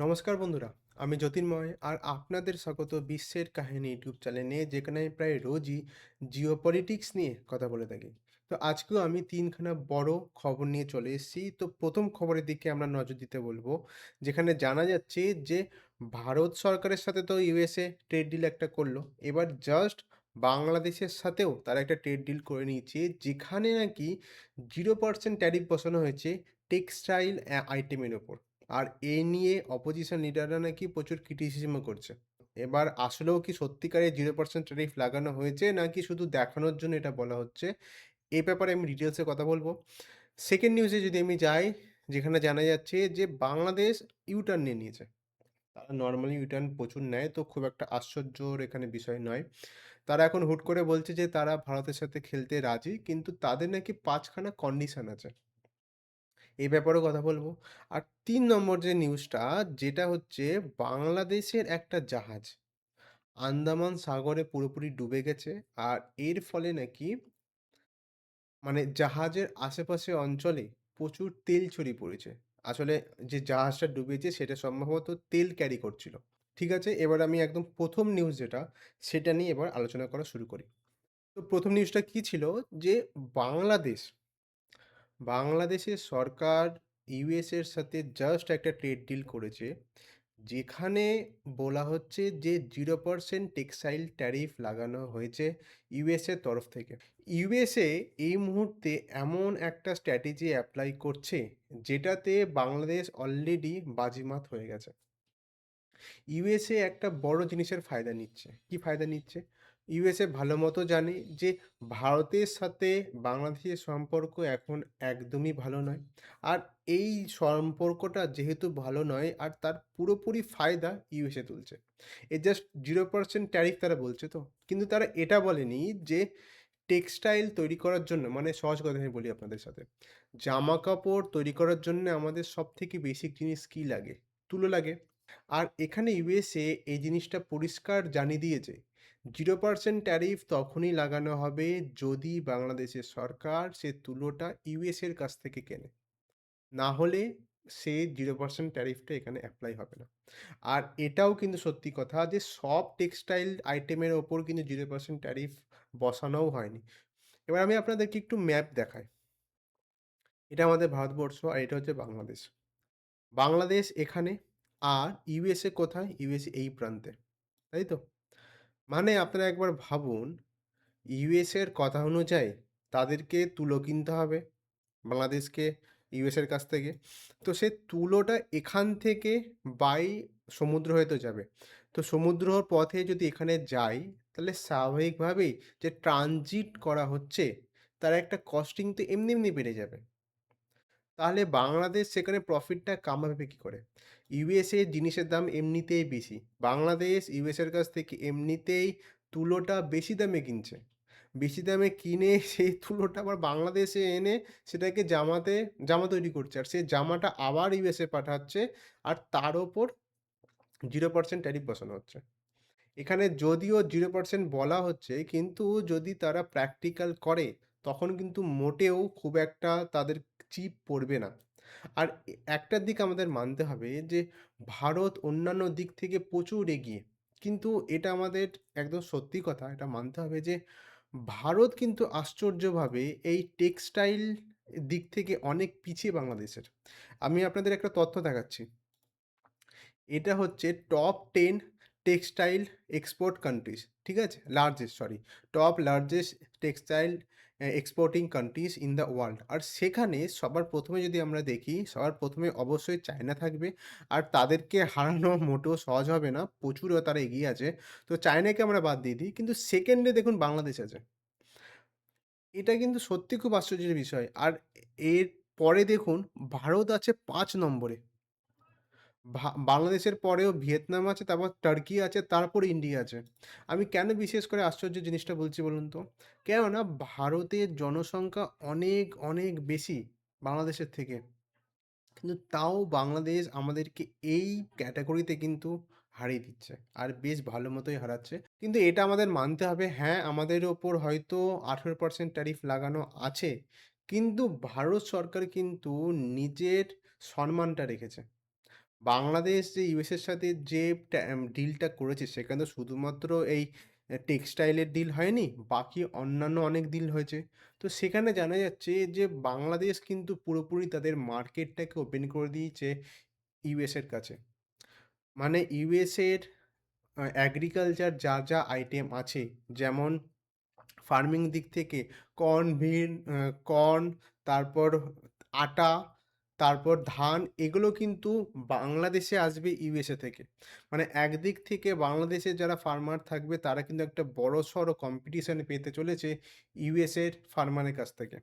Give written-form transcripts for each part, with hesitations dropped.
নমস্কার বন্ধুরা, আমি জ্যোতির্ময় আর আপনাদের স্বাগত বিশ্বের কাহিনী ইউটিউব চ্যানেলে যেখানে আমি প্রায় রোজই জিওপলিটিক্স নিয়ে কথা বলে থাকি। তো আজকেও আমি তিনখানা বড় খবর নিয়ে চলে এসেছি। তো প্রথম খবরের দিকে আমরা নজর দিতে বলবো, যেখানে জানা যাচ্ছে যে ভারত সরকারের সাথে তো ইউএসএ ট্রেড ডিল একটা করলো, এবার জাস্ট বাংলাদেশের সাথেও তারা একটা ট্রেড ডিল করে নিয়েছে, যেখানে নাকি 0% ট্যারিফ বসানো হয়েছে টেক্সটাইল আইটেমের ওপর। আর এ নিয়ে অপোজিশন লিডাররা নাকি প্রচুর ক্রিটিসিজমও করছে। এবার আসলেও কি সত্যিকারের 0% ট্যারিফ লাগানো হয়েছে নাকি শুধু দেখানোর জন্য এটা বলা হচ্ছে? এ ব্যাপারে আমি ডিটেইলসে কথা বলব। সেকেন্ড নিউজে যদি আমি যাই, যেখানে জানা যাচ্ছে যে বাংলাদেশ ইউ-টার্ন নিয়ে নিয়েছে। তারা নরমালি ইউ-টার্ন প্রচুর নেয়, তো খুব একটা আশ্চর্যর এখানে বিষয় নয়। তারা এখন হুট করে বলছে যে তারা ভারতের সাথে খেলতে রাজি, কিন্তু তাদের নাকি ৫ খানা কন্ডিশন আছে। এই ব্যাপারেও কথা বলবো। আর ৩ নম্বর যে নিউজটা, যেটা হচ্ছে বাংলাদেশের একটা জাহাজ আন্দামান সাগরে পুরোপুরি ডুবে গেছে। আর এর ফলে নাকি মানে জাহাজের আশেপাশে অঞ্চলে প্রচুর তেল ছড়িয়ে পড়েছে। আসলে যে জাহাজটা ডুবেছে সেটা সম্ভবত তেল ক্যারি করছিল। ঠিক আছে? এবার আমি একদম ১ম নিউজ যেটা, সেটা নিয়ে এবার আলোচনা করা শুরু করি। তো ১ম নিউজটা কি ছিল? যে বাংলাদেশ বাংলাদেশের সরকার ইউএস এর সাথে জাস্ট একটা ট্রেড ডিল করেছে, যেখানে বলা হচ্ছে যে 0% টেক্সটাইল ট্যারিফ লাগানো হয়েছে ইউএসএর তরফ থেকে। ইউএসএ এই মুহূর্তে এমন একটা স্ট্র্যাটেজি অ্যাপ্লাই করছে, যেটাতে বাংলাদেশ অলরেডি বাজিমাত হয়ে গেছে। ইউএসএ একটা বড় জিনিসের ফায়দা নিচ্ছে। কি ফায়দা নিচ্ছে? ইউএসএ ভালো মতো জানে যে ভারতের সাথে বাংলাদেশের সম্পর্ক এখন একদমই ভালো নয়। আর এই সম্পর্কটা যেহেতু ভালো নয়, আর তার পুরোপুরি ফায়দা ইউএসএ তুলছে। এ জাস্ট 0% ট্যারিফ তারা বলছে তো। কিন্তু তারা এটা বলেনি যে টেক্সটাইল তৈরি করার জন্য, মানে সহজ কথায় আমি বলি আপনাদের সাথে। জামাকাপড় তৈরি করার জন্য আমাদের সবথেকে বেসিক জিনিস কি লাগে? তুলো লাগে। আর এখানে ইউএসএ এই জিনিসটা পরিষ্কার জানিয়ে দিয়েছে, 0% ট্যারিফ তখনই লাগানো হবে যদি বাংলাদেশের সরকার সে তুলোটা ইউএসএর কাছ থেকে কেনে। না হলে সে 0% ট্যারিফটা এখানে এপ্লাই হবে না। আর এটাও কিন্তু সত্যি কথা যে সব টেক্সটাইল আইটেমের ওপর কিন্তু 0% ট্যারিফ বসানোও হয়নি। এবার আমি আপনাদেরকে একটু ম্যাপ দেখাই। এটা আমাদের ভারতবর্ষ আর এটা হচ্ছে বাংলাদেশ। বাংলাদেশ এখানে, আর ইউএসএ কোথায়? ইউএসএ এই প্রান্তে। তাই তো? মানে আপনারা একবার ভাবুন, ইউএসএর কথা অনুযায়ী তাদেরকে তুলো কিনতে হবে বাংলাদেশকে ইউএসএর কাছ থেকে। তো সে তুলোটা এখান থেকে বাই সমুদ্র হয়ে তো যাবে। তো সমুদ্রর পথে যদি এখানে যায়, তাহলে স্বাভাবিকভাবেই যে ট্রানজিট করা হচ্ছে, তার একটা কস্টিং তো এমনি বেড়ে যাবে। তাহলে বাংলাদেশ সেখানে প্রফিটটা কামাবে কি করে? ইউএসএ জিনিসের দাম এমনিতেই বেশি। বাংলাদেশ ইউএসএর কাছ থেকে এমনিতেই তুলোটা বেশি দামে কিনছে। বেশি দামে কিনে সেই তুলোটা আবার বাংলাদেশে এনে সেটাকে জামা তৈরি করছে। আর সেই জামাটা আবার ইউএসএ পাঠাচ্ছে, আর তার ওপর 0% ট্যারিফ বসানো হচ্ছে। এখানে যদিও 0% বলা হচ্ছে, কিন্তু যদি তারা প্র্যাকটিক্যাল করে, তখন কিন্তু মোটেও খুব একটা তাদের চিপ পড়বে না। আর একটা দিক আমাদের মানতে হবে যে ভারত অন্যান্য দিক থেকে প্রচুর এগিয়ে। কিন্তু এটা আমাদের একদম সত্যি কথা, এটা মানতে হবে যে ভারত কিন্তু আশ্চর্যভাবে এই টেক্সটাইল দিক থেকে অনেক পিছিয়ে বাংলাদেশের। আমি আপনাদের একটা তথ্য দেখাচ্ছি। এটা হচ্ছে টপ 10 টেক্সটাইল এক্সপোর্ট কান্ট্রিজ। ঠিক আছে? Largest, sorry. Top largest textile exporting countries in the world. আর সেখানে সবার ১ম এ যদি আমরা দেখি, সবার ১ম এ অবশ্যই চায়না থাকবে। আর তাদেরকে হারানো মোটেও সহজ হবে না। প্রচুর তারা এগিয়ে আছে। তো চায়নাকে আমরা বাদ দিয়ে দিই। কিন্তু 2nd এ দেখুন বাংলাদেশ আছে। এটা কিন্তু সত্যি খুব আশ্চর্যের বিষয়। আর এর পরে দেখুন ভারত আছে ৫ নম্বরে। বাংলাদেশের পরেও ভিয়েতনাম আছে, তারপর টার্কি আছে, তারপর ইন্ডিয়া আছে। আমি কেন বিশেষ করে আশ্চর্যের জিনিসটা বলছি বলুন তো? কেননা ভারতের জনসংখ্যা অনেক বেশি বাংলাদেশের থেকে। কিন্তু তাও বাংলাদেশ আমাদেরকে এই ক্যাটেগরিতে কিন্তু হারিয়ে দিচ্ছে। আর বেশ ভালো মতোই হারাচ্ছে। কিন্তু এটা আমাদের মানতে হবে, হ্যাঁ, আমাদের ওপর হয়তো 18% ট্যারিফ লাগানো আছে। কিন্তু ভারত সরকার কিন্তু নিজের সম্মানটা রেখেছে। বাংলাদেশ যে ইউএসের সাথে যে ডিলটা করেছে সেখানে তো শুধুমাত্র এই টেক্সটাইলের ডিল হয়নি, বাকি অন্যান্য অনেক ডিল হয়েছে। তো সেখানে জানা যাচ্ছে যে বাংলাদেশ কিন্তু পুরোপুরি তাদের মার্কেটটাকে ওপেন করে দিয়েছে ইউএসের কাছে। মানে ইউএসের এগ্রিকালচার যা আইটেম আছে, যেমন ফার্মিং দিক থেকে কর্ন, তারপর আটা, তারপর ধান, এগুলো কিন্তু বাংলাদেশে আসবে ইউএসএ থেকে। মানে একদিক থেকে বাংলাদেশের যারা ফার্মার থাকবে তারা কিন্তু একটা বড়সড় কম্পিটিশন পেতে চলেছে ইউএসএর ফার্মারের কাছ থেকে।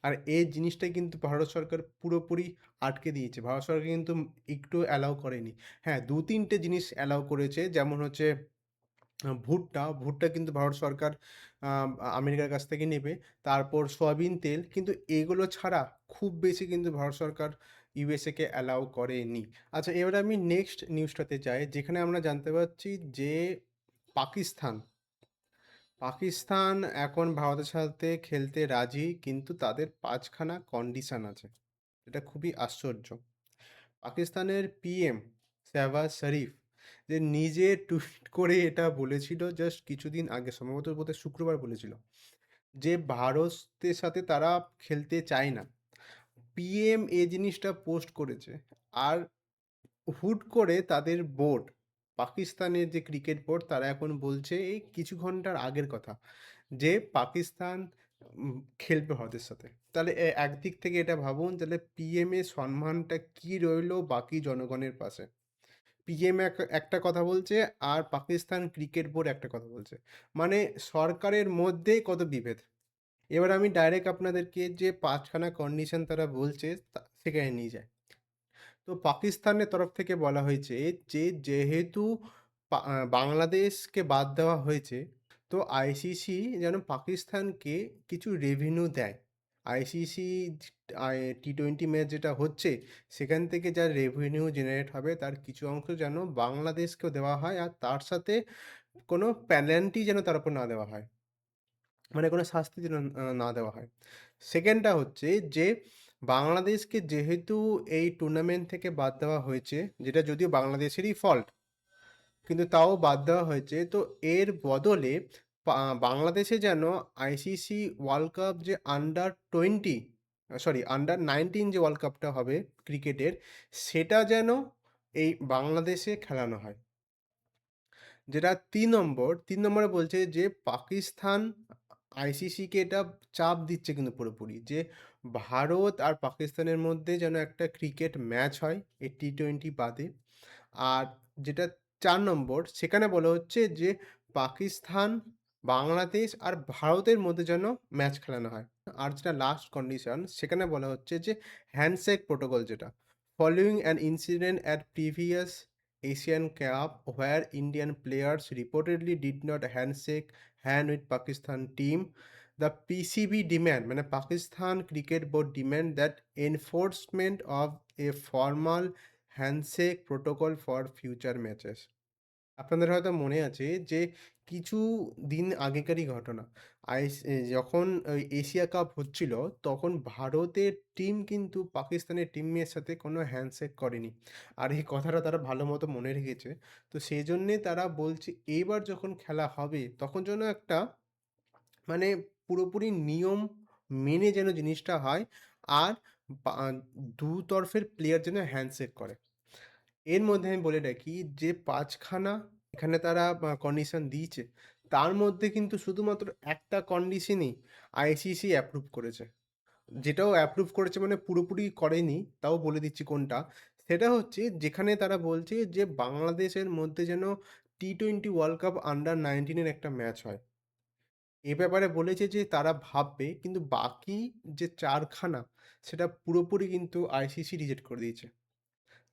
আর এই জিনিসটাই কিন্তু ভারত সরকার পুরোপুরি আটকে দিয়েছে। ভারত সরকার কিন্তু একটু অ্যালাউ করেনি। হ্যাঁ, ২-৩ টে জিনিস অ্যালাউ করেছে, যেমন হচ্ছে ভুট্টা কিন্তু ভারত সরকার আ আমেরিকার কাছ থেকে নেবে। তারপর সয়াবিন তেল, কিন্তু এগুলো ছাড়া খুব বেশি কিন্তু ভারত সরকার ইউএসএ কে অ্যালাউ করেনি। আচ্ছা, এবারে আমি নেক্সট নিউজটাতে যাই, যেখানে আমরা জানতে পারছি যে পাকিস্তান, পাকিস্তান এখন ভারতের সাথে খেলতে রাজি, কিন্তু তাদের ৫ খানা কন্ডিশন আছে। এটা খুবই আশ্চর্য। পাকিস্তানের পিএম শেহবাজ শরীফ যে নিজে টুইট করে এটা বলেছিল জাস্ট কিছুদিন আগে, সম্ভবত বোধহয় শুক্রবার বলেছিল, যে ভারতের সাথে তারা খেলতে চায় না। পিএম এই জিনিসটা পোস্ট করেছে। আর হুট করে তাদের বোর্ড, পাকিস্তানের যে ক্রিকেট বোর্ড, তারা এখন বলছে এই কিছু ঘন্টার আগের কথা, যে পাকিস্তান খেলবে ভারতের সাথে। তাহলে একদিক থেকে এটা ভাবুন, তাহলে পিএম এর সম্মানটা কি রইলো বাকি জনগণের পাশে। পিএম একটা কথা বলছে, আর পাকিস্তান ক্রিকেট বোর্ড একটা কথা বলছে। মানে সরকারের মধ্যেই কত বিভেদ। এবার আমি ডাইরেক্ট আপনাদেরকে যে ৫ খানা কন্ডিশন তারা বলছে সেখানে নিয়ে যাই। তো পাকিস্তানের তরফ থেকে বলা হয়েছে যে যেহেতু বাংলাদেশকে বাদ দেওয়া হয়েছে, তো আইসিসি যেন পাকিস্তানকে কিছু রেভিনিউ দেয়। আইসিসি টি-20 ম্যাচ যেটা হচ্ছে, সেখান থেকে যা রেভিনিউ জেনারেট হবে তার কিছু অংশ যেন বাংলাদেশকেও দেওয়া হয়, আর তার সাথে কোনো পেনাল্টি যেন তার উপর না দেওয়া হয়। মানে কোনো শাস্তি যেন না দেওয়া হয়। 2nd টা হচ্ছে যে বাংলাদেশকে যেহেতু এই টুর্নামেন্ট থেকে বাদ দেওয়া হয়েছে, যেটা যদিও বাংলাদেশেরই ফল্ট, কিন্তু তাও বাদ দেওয়া হয়েছে। তো এর বদলে পা বাংলাদেশে যেন আইসিসি ওয়ার্ল্ড কাপ যে আন্ডার 19 যে ওয়ার্ল্ড কাপটা হবে ক্রিকেটের, সেটা যেন এই বাংলাদেশে খেলানো হয়। যেটা ৩ নম্বরে বলছে যে পাকিস্তান আইসিসিকে এটা চাপ দিচ্ছে কিন্তু পুরোপুরি, যে ভারত আর পাকিস্তানের মধ্যে যেন একটা ক্রিকেট ম্যাচ হয় এই টি-20 বাদে। আর যেটা ৪ নম্বর, সেখানে বলা হচ্ছে যে পাকিস্তান, বাংলাদেশ আর ভারতের মধ্যে যেন ম্যাচ খেলানো হয়। আর যেটা লাস্ট কন্ডিশন, সেখানে বলা হচ্ছে যে হ্যান্ডশেক প্রোটোকল যেটা, following an incident at previous Asian cup where Indian players reportedly did not hand with Pakistan team, the PCB demand, মানে Pakistan cricket board demand that enforcement of a formal handshake protocol for future matches. আপনাদের হয়তো মনে আছে যে কিছু দিন আগেকারই ঘটনা। যখন ওই এশিয়া কাপ হচ্ছিল, তখন ভারতের টিম কিন্তু পাকিস্তানের টিমের সাথে কোনো হ্যান্ডশেক করেনি। আর এই কথাটা তারা ভালোমতো মনে রেখেছে। তো সেজন্যে তারা বলছে এইবার যখন খেলা হবে তখন যেন একটা, মানে পুরোপুরি নিয়ম মেনে যেন জিনিসটা হয়, আর বা ২ তরফের প্লেয়ার যেন হ্যান্ডশেক করে। এর মধ্যে আমি বলে রাখি যে ৫ খানা এখানে তারা কন্ডিশন দিয়েছে। তার মধ্যে কিন্তু শুধুমাত্র একটা কন্ডিশনই আইসিসি অ্যাপ্রুভ করেছে। যেটাও অ্যাপ্রুভ করেছে মানে পুরোপুরি করেনি, তাও বলে দিচ্ছি কোনটা। সেটা হচ্ছে যেখানে তারা বলছে যে বাংলাদেশের মধ্যে যেন টি-20 ওয়ার্ল্ড কাপ আন্ডার 19 এর একটা ম্যাচ হয়। এ ব্যাপারে বলেছে যে তারা ভাববে, কিন্তু বাকি যে ৪ খানা সেটা পুরোপুরি কিন্তু আইসিসি রিজেক্ট করে দিয়েছে।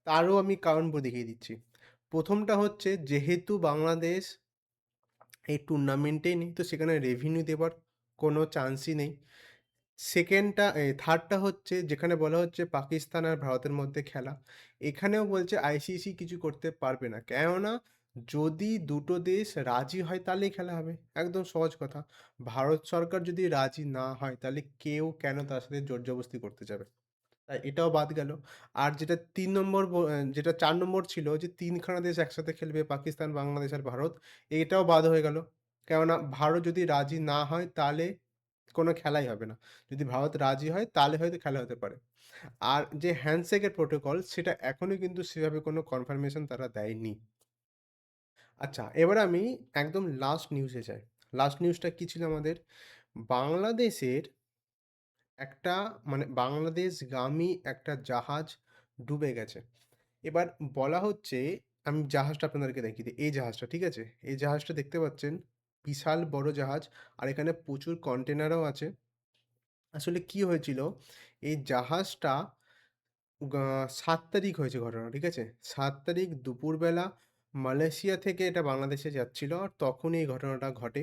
তারও আমি কারণ দেখিয়ে দিচ্ছি। ১ম টা হচ্ছে যেহেতু বাংলাদেশ এই টুর্নামেন্টেই নেই, তো সেখানে রেভিনিউ দেবার কোনো চান্সই নেই। 3rd টা হচ্ছে যেখানে বলা হচ্ছে পাকিস্তান আর ভারতের মধ্যে খেলা। এখানেও বলছে আইসিসি কিছু করতে পারবে না। কেননা যদি দুটো দেশ রাজি হয় তাহলেই খেলা হবে। একদম সহজ কথা। ভারত সরকার যদি রাজি না হয় তাহলে কেউ কেন তার সাথে জোর জবরদস্তি করতে যাবে? তাই এটাও বাদ গেল। আর যেটা ৩ নম্বর যেটা ৪ নম্বর ছিল যে ৩ খানা দেশ একসাথে খেলবে পাকিস্তান, বাংলাদেশ আর ভারত। এটাও বাদ হয়ে গেল। কেননা ভারত যদি রাজি না হয় তাহলে কোনো খেলাই হবে না। যদি ভারত রাজি হয় তাহলে হয়তো খেলা হতে পারে। আর যে হ্যান্ডশেকের প্রোটোকল সেটা এখনো কিন্তু সেভাবে কোনো কনফার্মেশন তারা দেয়নি। আচ্ছা, এবার আমি একদম লাস্ট নিউজে যাই। লাস্ট নিউজটা কি ছিল আমাদের? বাংলাদেশের একটা মানে বাংলাদেশগামী একটা জাহাজ ডুবে গেছে। এবার বলা হচ্ছে, আমি জাহাজটা আপনাদেরকে দেখিয়ে দিই। এই জাহাজটা, ঠিক আছে? এই জাহাজটা দেখতে পাচ্ছেন, বিশাল বড় জাহাজ আর এখানে প্রচুর কন্টেনারও আছে। আসলে কি হয়েছিল, এই জাহাজটা গা ৭ তারিখ হয়েছে ঘটনা, ঠিক আছে? ৭ তারিখ দুপুরবেলা মালয়েশিয়া থেকে এটা বাংলাদেশে যাচ্ছিল আর তখনই এই ঘটনাটা ঘটে।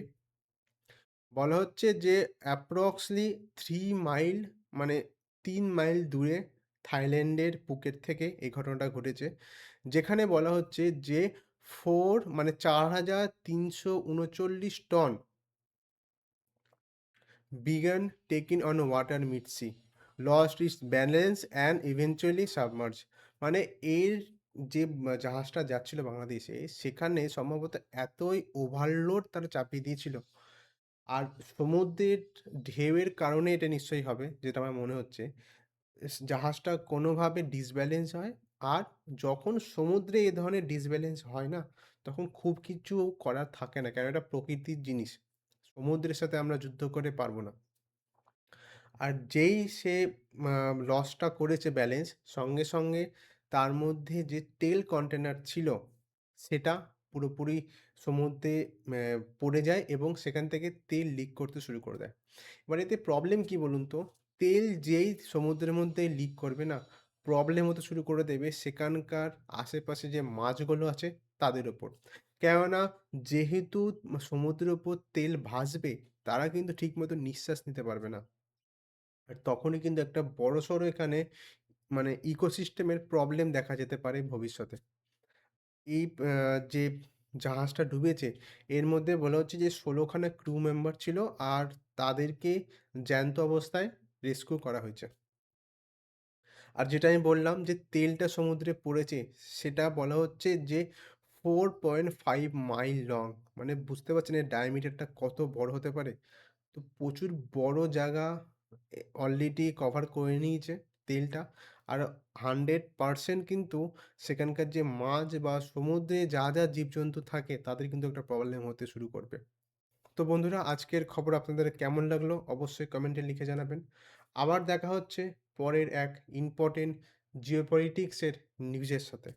বলা হচ্ছে যে অ্যাপ্রক্সলি ৩ মাইল মানে ৩ মাইল দূরে থাইল্যান্ডের পুকেট থেকে এই ঘটনাটা ঘটেছে। যেখানে বলা হচ্ছে যে ৪ মানে ৪,৩৩৯ ton began taken on water mid sea, lost its balance and eventually submerged। মানে এর যে জাহাজটা যাচ্ছিল বাংলাদেশে, সেখানে সম্ভবত এতই ওভারলোড তারা চাপিয়ে দিয়েছিল। আর সমুদ্রের ঢেউয়ের কারণে এটা নিশ্চয়ই হবে, যেটা আমার মনে হচ্ছে। জাহাজটা কোনোভাবে ডিসব্যালেন্স হয়। আর যখন সমুদ্রে এ ধরনের ডিসব্যালেন্স হয় না, তখন খুব কিছু করার থাকে না। কেন এটা প্রকৃতির জিনিস। সমুদ্রের সাথে আমরা যুদ্ধ করে পারব না। আর যেই সে আ লসটা করেছে ব্যালেন্স, সঙ্গে, সঙ্গে তার মধ্যে যে তেল কন্টেইনার ছিল, সেটা পুরোপুরি সমুদ্রে পড়ে যায় এবং সেখান থেকে তেল লিক করতে শুরু করে দেয়। এবার এতে প্রবলেম কি বলুন তো? তেল যেই সমুদ্রের মধ্যে লিক করবে না, প্রবলেম হতে শুরু করে দেবে সেখানকার আশেপাশে যে মাছগুলো আছে তাদের উপর। কেননা যেহেতু সমুদ্রের উপর তেল ভাসবে, তারা কিন্তু ঠিকমতো নিঃশ্বাস নিতে পারবে না। আর তখনই কিন্তু একটা বড়সড় এখানে মানে ইকোসিস্টেমের প্রবলেম দেখা যেতে পারে ভবিষ্যতে। এই যে জাহাজটা ডুবেছে, এর মধ্যে বলা হচ্ছে যে ১৬ খানা ক্রু মেম্বার ছিল আর তাদেরকে জ্যান্ত অবস্থায় রেস্কিউ করা হয়েছে। আর যেটা আমি বললাম যে তেলটা সমুদ্রে পড়েছে, সেটা বলা হচ্ছে যে 4.5 মাইল লং। মানে বুঝতে পারছেন এর ডায়ামিটারটা কত বড় হতে পারে? তো প্রচুর বড় জায়গা অলরেডি কভার করে নিয়েছে তেলটা। আর 100% কিন্তু সেখানকার যে মাছ বা সমুদ্রে যা, যা জীবজন্তু থাকে তাদের কিন্তু একটা প্রবলেম হতে শুরু করবে। তো বন্ধুরা, আজকের খবর আপনাদের কেমন লাগলো অবশ্যই কমেন্টে লিখে জানাবেন। আবার দেখা হচ্ছে পরের এক ইম্পোর্টেন্ট জিওপলিটিক্স এর নিউজের সাথে।